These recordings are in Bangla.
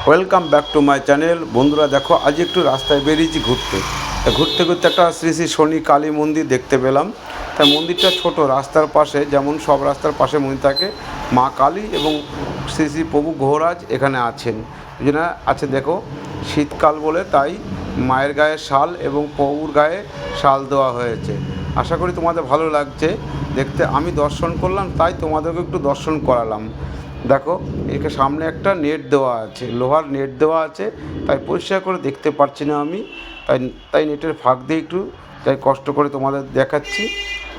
Welcome back to my channel. বন্ধুরা দেখো, আজ একটু রাস্তায় বেরিয়েছি ঘুরতে ঘুরতে একটা শ্রী শ্রী শনি কালী মন্দির দেখতে পেলাম। তাই মন্দিরটা ছোট, রাস্তার পাশে যেমন সব রাস্তার পাশে মন্দির থাকে, মা কালী এবং শ্রী শ্রী প্রভু গহরাজ এখানে আছেন। এই জন্য আছে দেখো, শীতকাল বলে তাই মায়ের গায়ে শাল এবং প্রভুর গায়ে শাল দেওয়া হয়েছে। আশা করি তোমাদের ভালো লাগছে দেখতে। আমি দর্শন করলাম তাই তোমাদেরকে একটু দর্শন করালাম। দেখো, একে সামনে একটা নেট দেওয়া আছে, লোহার নেট দেওয়া আছে, তাই পরিষ্কার করে দেখতে পাচ্ছি না আমি। তাই তাই নেটের ফাঁক দিয়ে একটু তাই কষ্ট করে তোমাদের দেখাচ্ছি।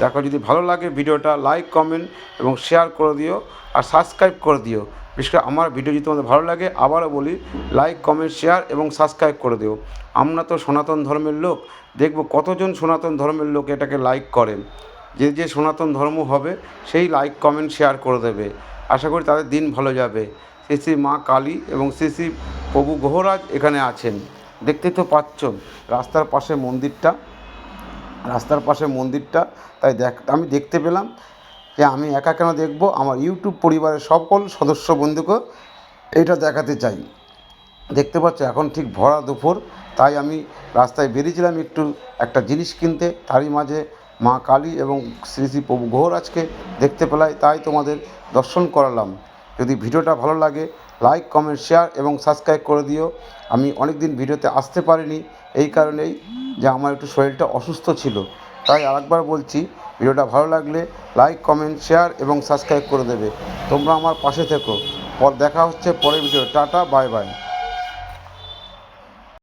দেখো, যদি ভালো লাগে ভিডিওটা লাইক কমেন্ট এবং শেয়ার করে দিও, আর সাবস্ক্রাইব করে দিও। বিশেষ করে আমার ভিডিও যদি তোমাদের ভালো লাগে, আবারও বলি, লাইক কমেন্ট শেয়ার এবং সাবস্ক্রাইব করে দিও। আমরা তো সনাতন ধর্মের লোক, দেখব কতজন সনাতন ধর্মের লোক এটাকে লাইক করেন। যে সনাতন ধর্ম হবে সেই লাইক কমেন্ট শেয়ার করে দেবে। আশা করি তাদের দিন ভালো যাবে। শ্রী শ্রী মা কালী এবং শ্রী শ্রী প্রভু গহরাজ এখানে আছেন। দেখতেই তো পাচ্ছ রাস্তার পাশে মন্দিরটা। তাই আমি দেখতে পেলাম যে আমি একা কেন দেখব, আমার ইউটিউব পরিবারের সকল সদস্য বন্ধুকে এটা দেখাতে চাই। দেখতে পাচ্ছ এখন ঠিক ভরা দুপুর, তাই আমি রাস্তায় বেরিয়েছিলাম একটু একটা জিনিস কিনতে। তারই মাঝে মা কালী এবং শ্রী শ্রী প্রভু গহরাজকে দেখতে পেলাম, তাই তোমাদের দর্শন করালাম। যদি ভিডিওটা ভালো লাগে, লাইক কমেন্ট শেয়ার এবং সাবস্ক্রাইব করে দিও। আমি অনেক দিন ভিডিওতে আসতে পারিনি, এই কারণেই যে আমার একটু শরীরটা অসুস্থ ছিল। তাই আরেকবার বলছি, ভিডিওটা ভালো লাগলে লাইক কমেন্ট শেয়ার এবং সাবস্ক্রাইব করে দেবে। তোমরা আমার পাশে থেকো। দেখা হচ্ছে পরের ভিডিও। Tata, bye bye.